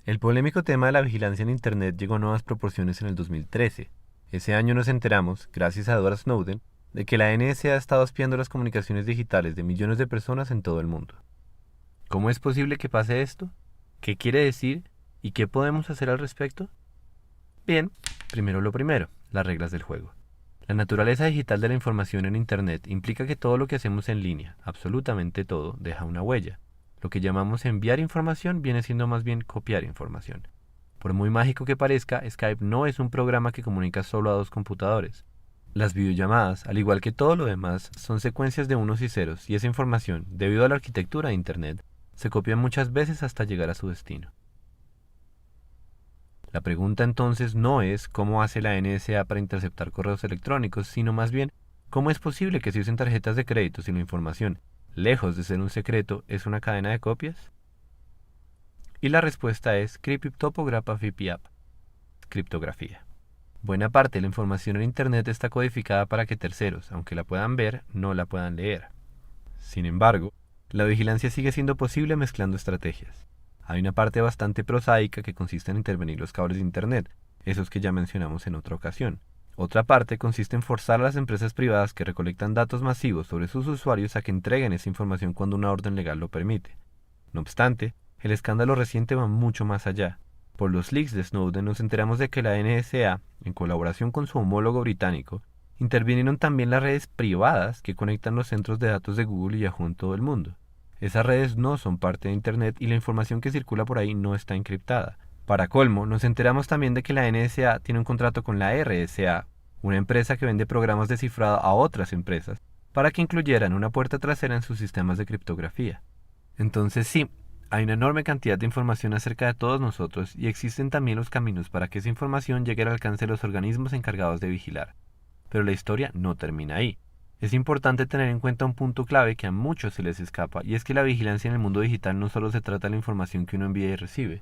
El polémico tema de la vigilancia en Internet llegó a nuevas proporciones en el 2013. Ese año nos enteramos, gracias a Edward Snowden, de que la NSA ha estado espiando las comunicaciones digitales de millones de personas en todo el mundo. ¿Cómo es posible que pase esto? ¿Qué quiere decir? ¿Y qué podemos hacer al respecto? Bien, primero lo primero, las reglas del juego. La naturaleza digital de la información en Internet implica que todo lo que hacemos en línea, absolutamente todo, deja una huella. Lo que llamamos enviar información viene siendo más bien copiar información. Por muy mágico que parezca, Skype no es un programa que comunica solo a dos computadores. Las videollamadas, al igual que todo lo demás, son secuencias de unos y ceros, y esa información, debido a la arquitectura de Internet, se copia muchas veces hasta llegar a su destino. La pregunta entonces no es cómo hace la NSA para interceptar correos electrónicos, sino más bien cómo es posible que se usen tarjetas de crédito si la información, lejos de ser un secreto, es una cadena de copias. Y la respuesta es Cryptography, criptografía. Buena parte de la información en Internet está codificada para que terceros, aunque la puedan ver, no la puedan leer. Sin embargo, la vigilancia sigue siendo posible mezclando estrategias. Hay una parte bastante prosaica que consiste en intervenir los cables de Internet, esos que ya mencionamos en otra ocasión. Otra parte consiste en forzar a las empresas privadas que recolectan datos masivos sobre sus usuarios a que entreguen esa información cuando una orden legal lo permite. No obstante, el escándalo reciente va mucho más allá. Por los leaks de Snowden nos enteramos de que la NSA, en colaboración con su homólogo británico, intervinieron también las redes privadas que conectan los centros de datos de Google y Yahoo en todo el mundo. Esas redes no son parte de Internet y la información que circula por ahí no está encriptada. Para colmo, nos enteramos también de que la NSA tiene un contrato con la RSA, una empresa que vende programas de cifrado a otras empresas, para que incluyeran una puerta trasera en sus sistemas de criptografía. Entonces sí, hay una enorme cantidad de información acerca de todos nosotros y existen también los caminos para que esa información llegue al alcance de los organismos encargados de vigilar. Pero la historia no termina ahí. Es importante tener en cuenta un punto clave que a muchos se les escapa, y es que la vigilancia en el mundo digital no solo se trata de la información que uno envía y recibe,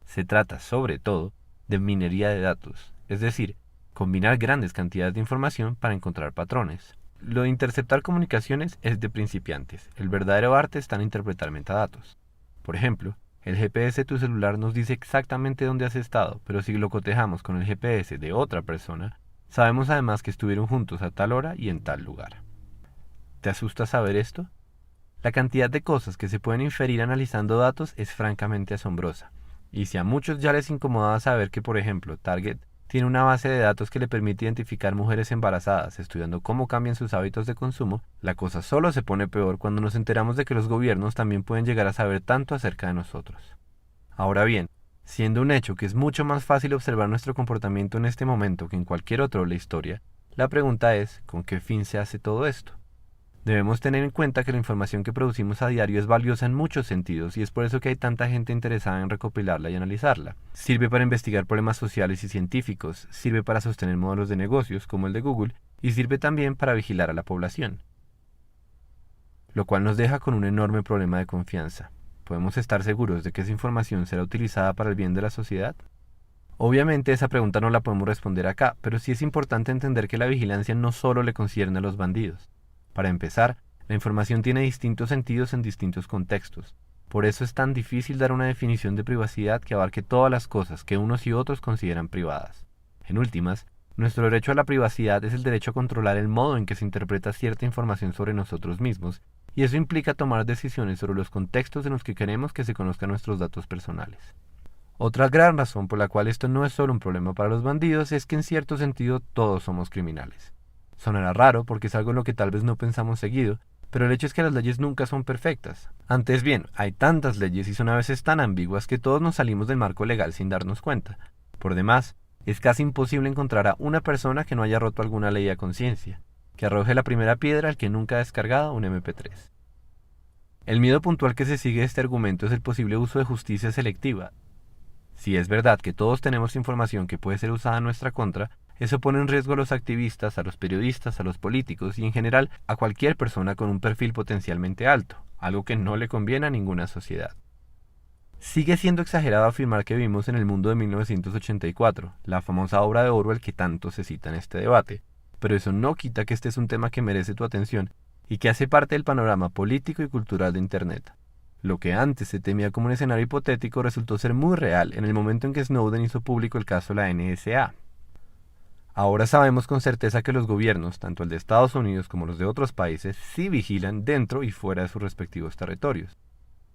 se trata, sobre todo, de minería de datos, es decir, combinar grandes cantidades de información para encontrar patrones. Lo de interceptar comunicaciones es de principiantes, el verdadero arte está en interpretar metadatos. Por ejemplo, el GPS de tu celular nos dice exactamente dónde has estado, pero si lo cotejamos con el GPS de otra persona, sabemos además que estuvieron juntos a tal hora y en tal lugar. ¿Te asusta saber esto? La cantidad de cosas que se pueden inferir analizando datos es francamente asombrosa. Y si a muchos ya les incomodaba saber que, por ejemplo, Target tiene una base de datos que le permite identificar mujeres embarazadas estudiando cómo cambian sus hábitos de consumo, la cosa solo se pone peor cuando nos enteramos de que los gobiernos también pueden llegar a saber tanto acerca de nosotros. Ahora bien, siendo un hecho que es mucho más fácil observar nuestro comportamiento en este momento que en cualquier otro de la historia, la pregunta es, ¿con qué fin se hace todo esto? Debemos tener en cuenta que la información que producimos a diario es valiosa en muchos sentidos y es por eso que hay tanta gente interesada en recopilarla y analizarla. Sirve para investigar problemas sociales y científicos, sirve para sostener modelos de negocios como el de Google y sirve también para vigilar a la población. Lo cual nos deja con un enorme problema de confianza. ¿Podemos estar seguros de que esa información será utilizada para el bien de la sociedad? Obviamente esa pregunta no la podemos responder acá, pero sí es importante entender que la vigilancia no solo le concierne a los bandidos. Para empezar, la información tiene distintos sentidos en distintos contextos. Por eso es tan difícil dar una definición de privacidad que abarque todas las cosas que unos y otros consideran privadas. En últimas, nuestro derecho a la privacidad es el derecho a controlar el modo en que se interpreta cierta información sobre nosotros mismos, y eso implica tomar decisiones sobre los contextos en los que queremos que se conozcan nuestros datos personales. Otra gran razón por la cual esto no es solo un problema para los bandidos es que en cierto sentido todos somos criminales. Sonará raro porque es algo en lo que tal vez no pensamos seguido, pero el hecho es que las leyes nunca son perfectas. Antes bien, hay tantas leyes y son a veces tan ambiguas que todos nos salimos del marco legal sin darnos cuenta. Por demás, es casi imposible encontrar a una persona que no haya roto alguna ley a conciencia, que arroje la primera piedra al que nunca ha descargado un MP3. El miedo puntual que se sigue de este argumento es el posible uso de justicia selectiva. Si es verdad que todos tenemos información que puede ser usada en nuestra contra, eso pone en riesgo a los activistas, a los periodistas, a los políticos y en general a cualquier persona con un perfil potencialmente alto, algo que no le conviene a ninguna sociedad. Sigue siendo exagerado afirmar que vivimos en el mundo de 1984, la famosa obra de Orwell que tanto se cita en este debate, pero eso no quita que este es un tema que merece tu atención y que hace parte del panorama político y cultural de Internet. Lo que antes se temía como un escenario hipotético resultó ser muy real en el momento en que Snowden hizo público el caso de la NSA. Ahora sabemos con certeza que los gobiernos, tanto el de Estados Unidos como los de otros países, sí vigilan dentro y fuera de sus respectivos territorios.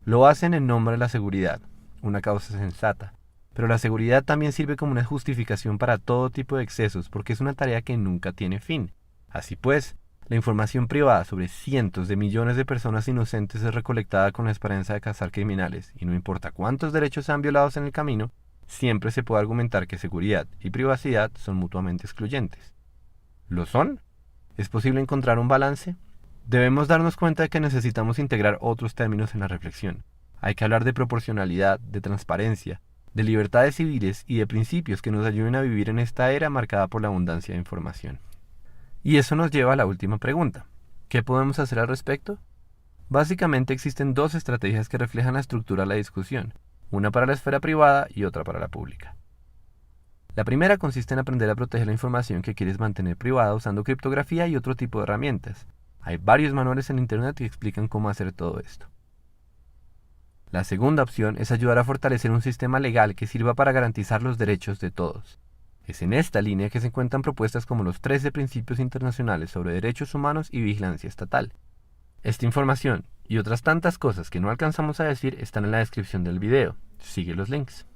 Lo hacen en nombre de la seguridad, una causa sensata, pero la seguridad también sirve como una justificación para todo tipo de excesos porque es una tarea que nunca tiene fin. Así pues, la información privada sobre cientos de millones de personas inocentes es recolectada con la esperanza de cazar criminales, y no importa cuántos derechos sean violados en el camino, siempre se puede argumentar que seguridad y privacidad son mutuamente excluyentes. ¿Lo son? ¿Es posible encontrar un balance? Debemos darnos cuenta de que necesitamos integrar otros términos en la reflexión. Hay que hablar de proporcionalidad, de transparencia, de libertades civiles y de principios que nos ayuden a vivir en esta era marcada por la abundancia de información. Y eso nos lleva a la última pregunta. ¿Qué podemos hacer al respecto? Básicamente existen dos estrategias que reflejan la estructura de la discusión, una para la esfera privada y otra para la pública. La primera consiste en aprender a proteger la información que quieres mantener privada usando criptografía y otro tipo de herramientas. Hay varios manuales en internet que explican cómo hacer todo esto. La segunda opción es ayudar a fortalecer un sistema legal que sirva para garantizar los derechos de todos. Es en esta línea que se encuentran propuestas como los 13 principios internacionales sobre derechos humanos y vigilancia estatal. Esta información y otras tantas cosas que no alcanzamos a decir están en la descripción del video. Sigue los links.